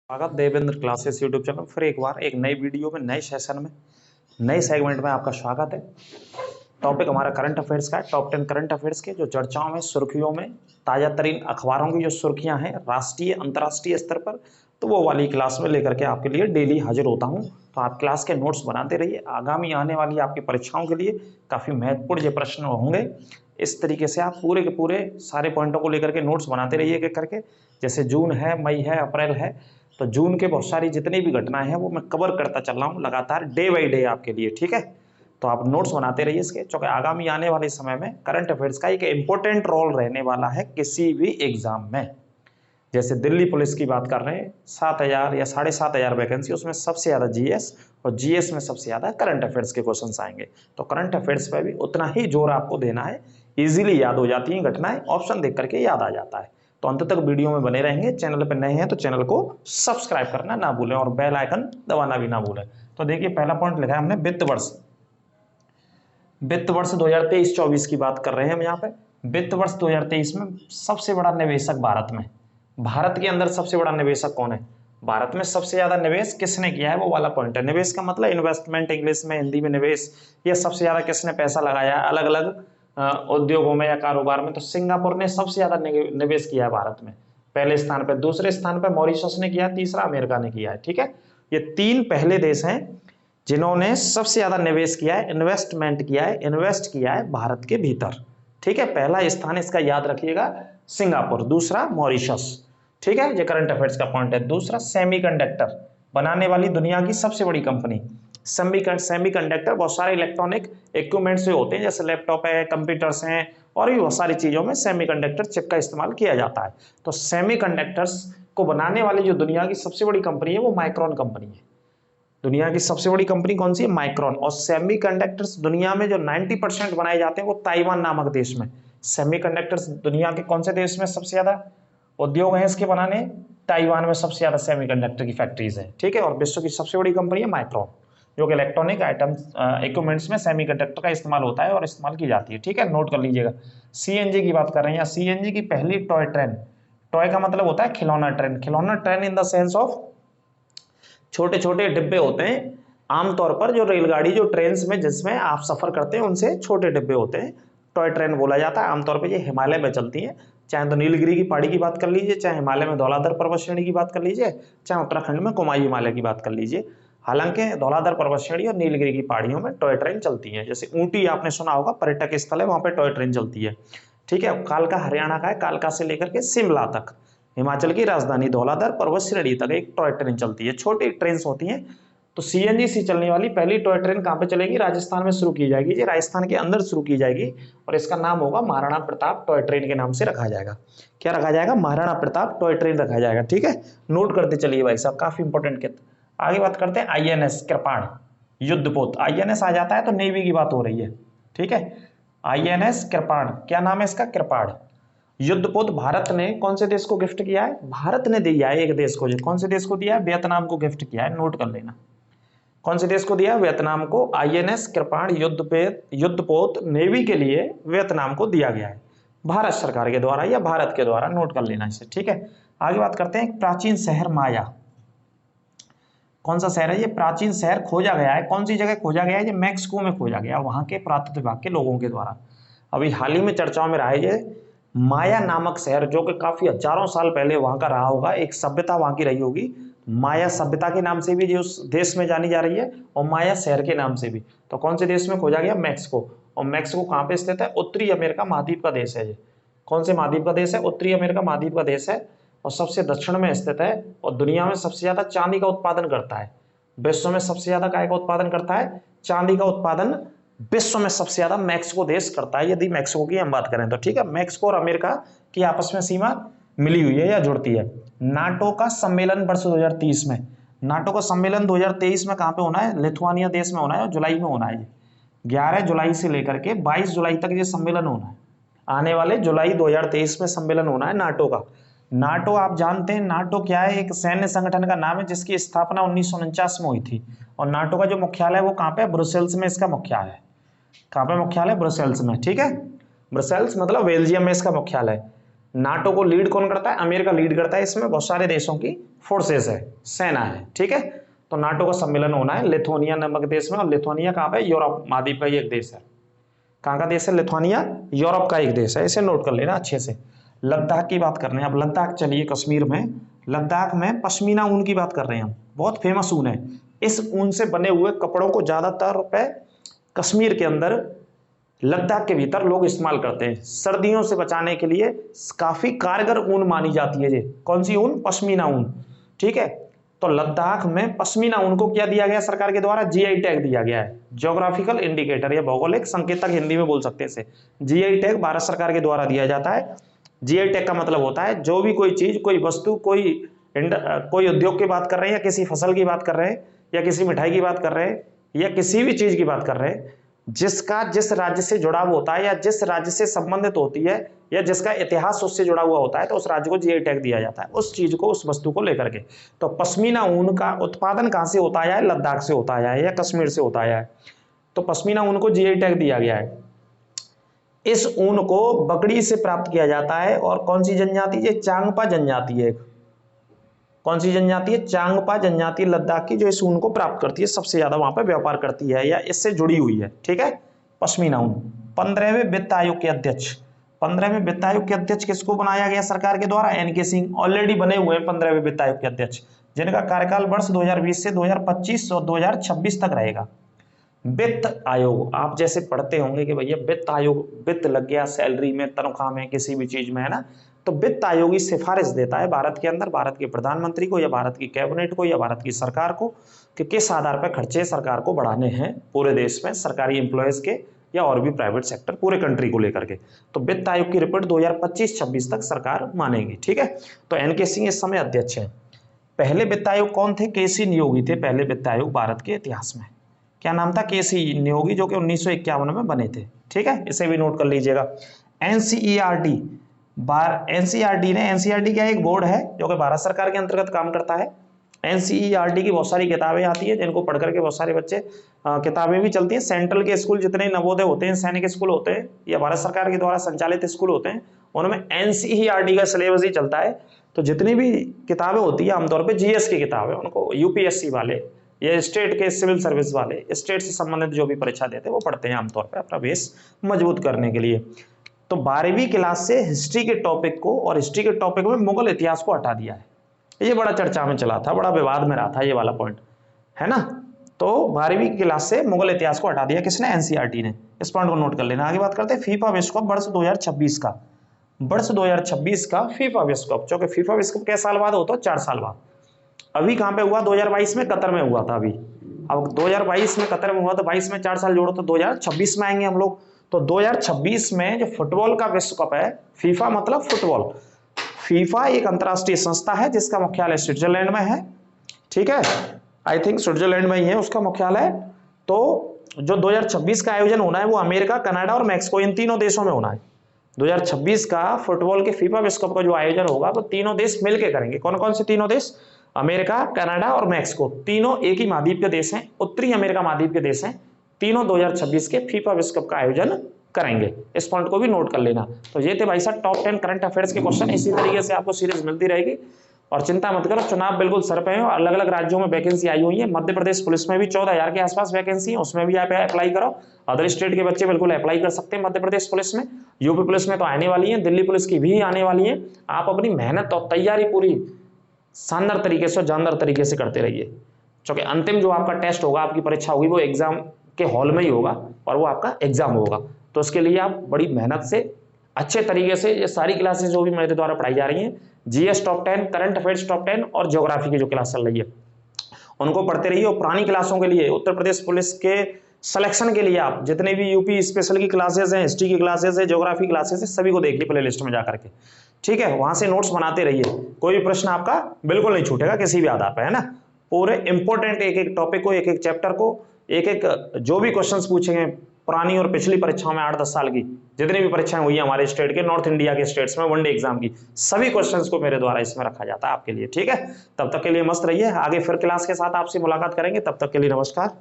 स्वागत Devendra classes YouTube channel फिर एक बार एक नई वीडियो में नए सेशन में नए सेगमेंट में आपका स्वागत है। टॉपिक हमारा करंट अफेयर्स का है। टॉप 10 करंट अफेयर्स के जो चर्चाओं में सुर्खियों में ताज़ा तरीन अखबारों की जो सुर्खियां हैं राष्ट्रीय अंतर्राष्ट्रीय स्तर पर, तो वो वाली क्लास में लेकर के आपके लिए डेली हाजिर होता हूं। तो आप क्लास के नोट्स बनाते रहिए। आगामी आने वाली आपकी परीक्षाओं के लिए काफ़ी महत्वपूर्ण ये प्रश्न होंगे। इस तरीके से आप पूरे के पूरे सारे पॉइंटों को लेकर के नोट्स बनाते रहिए एक करके। जैसे जून है, मई है, अप्रैल है, तो जून के बहुत सारी जितनी भी घटनाएं हैं वो मैं कवर करता चल रहा हूँ लगातार डे बाई डे आपके लिए, ठीक है। तो आप नोट्स बनाते रहिए इसके, क्योंकि आगामी आने वाले समय में करंट अफेयर्स का एक इंपॉर्टेंट रोल रहने वाला है किसी भी एग्जाम में। जैसे दिल्ली पुलिस की बात कर रहे हैं, 7,000 या 7,500 वैकेंसी, उसमें सबसे ज़्यादा जीएस और जीएस में सबसे ज़्यादा करंट अफेयर्स के क्वेश्चन आएंगे। तो करंट अफेयर्स पर भी उतना ही जोर आपको देना है। इजीली याद हो जाती हैं घटनाएं, ऑप्शन देख करके याद आ जाता है। तो अंत तक वीडियो में बने रहेंगे। चैनल पर नए हैं तो चैनल को सब्सक्राइब करना ना भूलें और बेल आइकन दबाना भी ना भूलें। तो देखिए पहला पॉइंट लिखा है हमने वित्त वर्ष 2023-24 की बात कर रहे हैं हम यहाँ पे। वित्त वर्ष 2023 में सबसे बड़ा निवेशक भारत के अंदर सबसे बड़ा निवेशक कौन है? भारत में सबसे ज्यादा निवेश किसने किया है, वो वाला पॉइंट है। निवेश का मतलब इन्वेस्टमेंट इंग्लिश में, हिंदी में निवेश। ये सबसे ज्यादा किसने पैसा लगाया है अलग अलग उद्योगों में या कारोबार में? तो सिंगापुर ने सबसे ज्यादा निवेश किया है भारत में, पहले स्थान पे। दूसरे स्थान पे मॉरिशस ने किया, तीसरा अमेरिका ने किया है, ठीक है। ये तीन पहले देश हैं जिन्होंने सबसे ज्यादा निवेश किया है, इन्वेस्टमेंट किया है, इन्वेस्ट किया है भारत के भीतर, ठीक है। पहला स्थान इसका याद रखिएगा सिंगापुर, दूसरा मॉरिशस, ठीक है। ये करंट अफेयर्स का पॉइंट है। दूसरा सेमीकंडक्टर बनाने वाली दुनिया की सबसे बड़ी कंपनी। सेमीकंडक्टर बहुत सारे इलेक्ट्रॉनिक इक्विपमेंट्स से होते हैं, जैसे लैपटॉप है, कंप्यूटर्स हैं, और भी बहुत सारी चीजों में सेमीकंडक्टर चिप का इस्तेमाल किया जाता है। तो सेमीकंडक्टर्स को बनाने वाली जो दुनिया की सबसे बड़ी कंपनी है वो माइक्रोन कंपनी है। दुनिया की सबसे बड़ी कंपनी कौन सी है? माइक्रोन। और सेमीकंडक्टर्स दुनिया में जो 90% बनाए जाते हैं वो ताइवान नामक देश में। सेमीकंडक्टर्स दुनिया के कौन से देश में सबसे ज्यादा उद्योग है इसके बनाने? ताइवान में सबसे ज्यादा सेमीकंडक्टर की फैक्ट्रीज है, ठीक है। और विश्व की सबसे बड़ी कंपनी है माइक्रोन, जो कि इलेक्ट्रॉनिक आइटम्स इक्विपमेंट्स में सेमीकंडक्टर का इस्तेमाल होता है और इस्तेमाल की जाती है, ठीक है। नोट कर लीजिएगा। सीएनजी की बात कर रहे हैं। सीएनजी की पहली टॉय ट्रेन, टॉय का मतलब होता है खिलौना ट्रेन। खिलौना train in the sense of छोटे छोटे डिब्बे होते हैं। आमतौर पर जो रेलगाड़ी, जो ट्रेन में जिसमें आप सफर करते हैं, उनसे छोटे डिब्बे होते हैं, टॉय ट्रेन बोला जाता है। आमतौर पर ये हिमालय में चलती हैं। चाहे तो नीलगिरी की पहाड़ी की बात कर लीजिए, चाहे हिमालय में धौलाधर पर्वत श्रेणी की बात कर लीजिए, चाहे उत्तराखंड में कुमायूं हिमालय की बात कर लीजिए। हालांकि धौलाधर पर्वत श्रेणी और नीलगिरी की पहाड़ियों में टॉय ट्रेन चलती है। जैसे ऊटी आपने सुना होगा, पर्यटक स्थल है, वहां पर टॉय ट्रेन चलती है, ठीक है। कालका हरियाणा का है, कालका से लेकर के शिमला तक, हिमाचल की राजधानी धौलाधर पर्वत श्रेणी तक एक टॉय ट्रेन चलती है। छोटी ट्रेन होती हैं। तो सीएनजी से चलने वाली पहली टॉय ट्रेन कहाँ पे चलेगी? राजस्थान में शुरू की जाएगी। ये राजस्थान के अंदर शुरू की जाएगी और इसका नाम होगा महाराणा प्रताप टॉय ट्रेन के नाम से रखा जाएगा। क्या रखा जाएगा? महाराणा प्रताप टॉय ट्रेन रखा जाएगा, ठीक है। नोट करते चलिए भाई साहब, काफी इंपॉर्टेंट के। आगे बात करते हैं आईएनएस कृपाण युद्धपोत। आईएनएस आ जाता है तो नेवी की बात हो रही है, ठीक है। आईएनएस कृपाण, क्या नाम है इसका? कृपाण युद्धपोत भारत ने कौन से देश को गिफ्ट किया है? भारत ने दिया है एक देश को। जो कौन से देश को दिया है? वियतनाम को गिफ्ट किया है, नोट कर लेना। कौन से देश को दिया? वियतनाम को। आईएनएस कृपाण युद्धपोत नेवी के लिए वियतनाम को दिया गया है, भारत सरकार के द्वारा या भारत के द्वारा, नोट कर लेना इसे, ठीक है। आगे बात करते हैं प्राचीन शहर माया। कौन सा शहर है ये? प्राचीन शहर खोजा गया है। कौन सी जगह खोजा गया है? ये मैक्सिको में खोजा गया, वहां के पुरातत्व विभाग के लोगों के द्वारा। अभी हाल ही में चर्चाओं में रहा है ये माया नामक शहर, जो कि काफी हजारों साल पहले वहां का रहा होगा, एक सभ्यता वहां की रही होगी। माया सभ्यता के नाम से भी जो उस देश में जानी जा रही है, और माया शहर के नाम से भी। तो कौन से देश में खोजा गया? मैक्सिको। और मैक्सिको कहाँ पे स्थित है? उत्तरी अमेरिका महाद्वीप का देश है ये। कौन से महाद्वीप का देश है? उत्तरी अमेरिका महाद्वीप का देश है, और सबसे दक्षिण में स्थित है। और दुनिया में सबसे ज्यादा चांदी का उत्पादन करता है। विश्व में सबसे ज्यादा काय का उत्पादन करता है? चांदी का उत्पादन विश्व में सबसे ज्यादा मैक्सिको देश करता है, यदि मैक्सिको की हम बात करें तो, ठीक है। मैक्सिको और अमेरिका की आपस में सीमा मिली हुई है या जुड़ती है। नाटो का सम्मेलन वर्ष 2030 में, नाटो का सम्मेलन 2023 में कहां पे होना है? लिथुआनिया देश में होना है, और जुलाई में होना है। 11 जुलाई से लेकर के 22 जुलाई तक ये सम्मेलन होना है। आने वाले जुलाई 2023 में सम्मेलन होना है नाटो का। नाटो आप जानते हैं, नाटो क्या है? एक सैन्य संगठन का नाम है जिसकी स्थापना 1949 में हुई थी। और नाटो का जो मुख्यालय है वो कहां पे है? ब्रुसेल्स में इसका मुख्यालय है। कहां पे मुख्यालय? ब्रुसेल्स में, ठीक है। ब्रुसेल्स मतलब बेल्जियम में इसका मुख्यालय है। नाटो को लीड कौन करता है? अमेरिका लीड करता है। इसमें बहुत सारे देशों की फोर्सेस है, सेना है, ठीक है। तो नाटो का सम्मेलन होना है लिथुआनिया नामक देश में, और लिथुआनिया कहाँ पे? यूरोप महाद्वीप का ही एक देश है। कहाँ का देश है? लिथुआनिया यूरोप का एक देश है, इसे नोट कर लेना अच्छे से। लद्दाख की बात कर रहे हैं अब, लद्दाख चलिए कश्मीर में, लद्दाख में पश्मीना ऊन की बात कर रहे हैं हम, बहुत फेमस ऊन है। इस ऊन से बने हुए कपड़ों को ज्यादातर पे कश्मीर के अंदर, लद्दाख के भीतर लोग इस्तेमाल करते हैं सर्दियों से बचाने के लिए। काफी कारगर ऊन मानी जाती है ये। कौन सी ऊन? पश्मीना ऊन, ठीक है। तो लद्दाख में पश्मीना ऊन को क्या दिया गया सरकार के द्वारा? जीआई टैग दिया गया है, ज्योग्राफिकल इंडिकेटर या भौगोलिक संकेतक हिंदी में बोल सकते हैं इसे। जीआई टैग भारत सरकार के द्वारा दिया जाता है। जीआई टैग का मतलब होता है जो भी कोई चीज, कोई वस्तु, कोई उद्योग की बात कर रहे हैं, या किसी फसल की बात कर रहे हैं, या किसी मिठाई की बात कर रहे हैं, या किसी भी चीज की बात कर रहे हैं, जिसका जिस राज्य से जुड़ाव होता है, या जिस राज्य से संबंधित होती है, या जिसका इतिहास उससे जुड़ा हुआ होता है, तो उस राज्य को जीआई टैग दिया जाता है उस चीज को, उस वस्तु को लेकर के। तो पश्मीना ऊन का उत्पादन कहां से होता है? लद्दाख से होता है या कश्मीर से होता है। तो पश्मीना ऊन को जीआई टैग दिया गया है। इस ऊन को बकरी से प्राप्त किया जाता है, और कौन सी जनजाति है? चांगपा जनजाति है। कौन सी जनजाति है? चांगपा जनजाति लद्दाख की, जो इस ऊन को प्राप्त करती है, सबसे ज्यादा वहां पर व्यापार करती है या इससे जुड़ी हुई है, ठीक है। पश्मीना ऊन। 15वें वित्त आयोग के अध्यक्ष, 15वें वित्त आयोग के अध्यक्ष किसको बनाया गया सरकार के द्वारा? एनके सिंह। ऑलरेडी बने हुए हैं 15वें वित्त आयोग के अध्यक्ष, जिनका कार्यकाल वर्ष 2020 से 2025 और 2026 तक रहेगा। वित्त आयोग, आप जैसे पढ़ते होंगे कि भैया वित्त आयोग, वित्त लग गया सैलरी में, तनख्वाह में, किसी भी चीज में, है ना। तो वित्त आयोग ही सिफारिश देता है भारत के अंदर, भारत के प्रधानमंत्री को, या भारत की कैबिनेट को, या भारत की सरकार को, कि किस आधार पर खर्चे सरकार को बढ़ाने हैं पूरे देश में, सरकारी एम्प्लॉयज के या और भी प्राइवेट सेक्टर, पूरे कंट्री को लेकर के। तो वित्त आयोग की रिपोर्ट 2025-26 तक सरकार मानेगी, ठीक है। तो एनके सिंह इस समय अध्यक्ष हैं। पहले वित्त आयोग कौन थे? केसी नियोगी थे पहले वित्त आयोग भारत के इतिहास में। क्या नाम था? केसी नियोगी, जो कि 1951 में बने थे, ठीक है। इसे भी नोट कर लीजिएगा। एनसीईआरटी, एनसीईआरटी ने, एनसीईआरटी क्या एक बोर्ड है जो कि भारत सरकार के अंतर्गत काम करता है। एनसीईआरटी की बहुत सारी किताबें आती है जिनको पढ़ करके बहुत सारे बच्चे, किताबें भी चलती हैं। सेंट्रल के स्कूल जितने नवोदय होते हैं, सैनिक स्कूल होते हैं, या भारत सरकार के द्वारा संचालित स्कूल होते हैं, उनमें एनसीईआरटी का सिलेबस ही चलता है। तो जितनी भी किताबें होती है आमतौर पर जीएस की किताबें, उनको यूपीएससी वाले या स्टेट के सिविल सर्विस वाले, स्टेट से संबंधित जो भी परीक्षा देते हैं वो पढ़ते हैं आमतौर पर अपना बेस मजबूत करने के लिए। तो 12वीं क्लास से हिस्ट्री के टॉपिक को, और हिस्ट्री के टॉपिक में मुगल इतिहास को हटा दिया है। ये बड़ा चर्चा में चला था, बड़ा विवाद में रहा था ये वाला पॉइंट, है ना। तो 12वीं क्लास से मुगल इतिहास को हटा दिया किसने? एनसीईआरटी ने। इस पॉइंट को नोट कर लेना। आगे बात करते हैं फीफा विश्व कप वर्ष 2026 का। वर्ष 2026 का फीफा विश्व कप, जो कि फीफा विश्व कप किस साल बाद होता है? 4 साल बाद। अभी कहां पे हुआ? 2022 में कतर में हुआ था अभी। अब 2022 में कतर में हुआ तो 22 में 4 साल जोड़ो तो 2026 में आएंगे हम लोग। तो 2026 में जो फुटबॉल का विश्व कप है, फीफा मतलब फुटबॉल, फीफा एक अंतरराष्ट्रीय संस्था है जिसका मुख्यालय स्विट्जरलैंड में है, ठीक है। आई थिंक स्विट्जरलैंड में ही है उसका मुख्यालय। तो जो 2026 का आयोजन होना है वो अमेरिका, कनाडा और मैक्सिको, इन तीनों देशों में होना है। 2026 का फुटबॉल के फीफा विश्व कप का जो आयोजन होगा वो तीनों देश मिलकर करेंगे। कौन कौन से तीनों देश? अमेरिका, कनाडा और मैक्सिको, तीनों एक ही महाद्वीप के देश हैं, उत्तरी अमेरिका महाद्वीप के देश हैं। तीनों 2026 के फीफा विश्व कप का आयोजन करेंगे। इस पॉइंट को भी नोट कर लेना। तो ये थे भाई साहब टॉप 10 करंट अफेयर्स के क्वेश्चन। इसी तरीके से आपको सीरीज मिलती रहेगी, और चिंता मत करो, चुनाव बिल्कुल सर पे है। अलग अलग राज्यों में वैकेंसी आई हुई है। मध्य प्रदेश पुलिस में भी 14,000 के आसपास वैकेंसी है, उसमें भी आप अप्लाई करो। अदर स्टेट के बच्चे बिल्कुल अप्लाई कर सकते हैं मध्य प्रदेश पुलिस में। यूपी पुलिस में तो आने वाली है, दिल्ली पुलिस की भी आने वाली है। आप अपनी मेहनत और तैयारी पूरी शानदार तरीके से, जानदार तरीके से करते रहिए, क्योंकि अंतिम जो आपका टेस्ट होगा, आपकी परीक्षा होगी, वो एग्जाम के हॉल में ही होगा और वो आपका एग्जाम होगा। तो उसके लिए आप बड़ी मेहनत से, अच्छे तरीके से ये सारी क्लासेस जो भी मेरे द्वारा पढ़ाई जा रही हैं, GS top 10, current affairs top 10 और ज्योग्राफी की जो क्लास चल रही है उनको पढ़ते रहिए। और पुरानी क्लासों के लिए, उत्तर प्रदेश पुलिस के सिलेक्शन के लिए आप जितने भी यूपी स्पेशल की क्लासेस हैं, हिस्ट्री की क्लासेस है, ज्योग्राफी क्लासेस है, सभी को देख ली प्ले लिस्ट में जाकर के, ठीक है। वहां से नोट्स बनाते रहिए, कोई भी प्रश्न आपका बिल्कुल नहीं छूटेगा किसी भी आधार पर, है ना। पूरे इंपॉर्टेंट एक एक टॉपिक को, एक एक चैप्टर को, एक एक जो भी क्वेश्चंस पूछेंगे पुरानी और पिछली परीक्षाओं में 8-10 साल की जितनी भी परीक्षाएं हुई हैं हमारे स्टेट के, नॉर्थ इंडिया के स्टेट्स में वनडे एग्जाम की, सभी क्वेश्चंस को मेरे द्वारा इसमें रखा जाता है आपके लिए, ठीक है। तब तक के लिए मस्त रहिए। आगे फिर क्लास के साथ आपसे मुलाकात करेंगे, तब तक के लिए नमस्कार।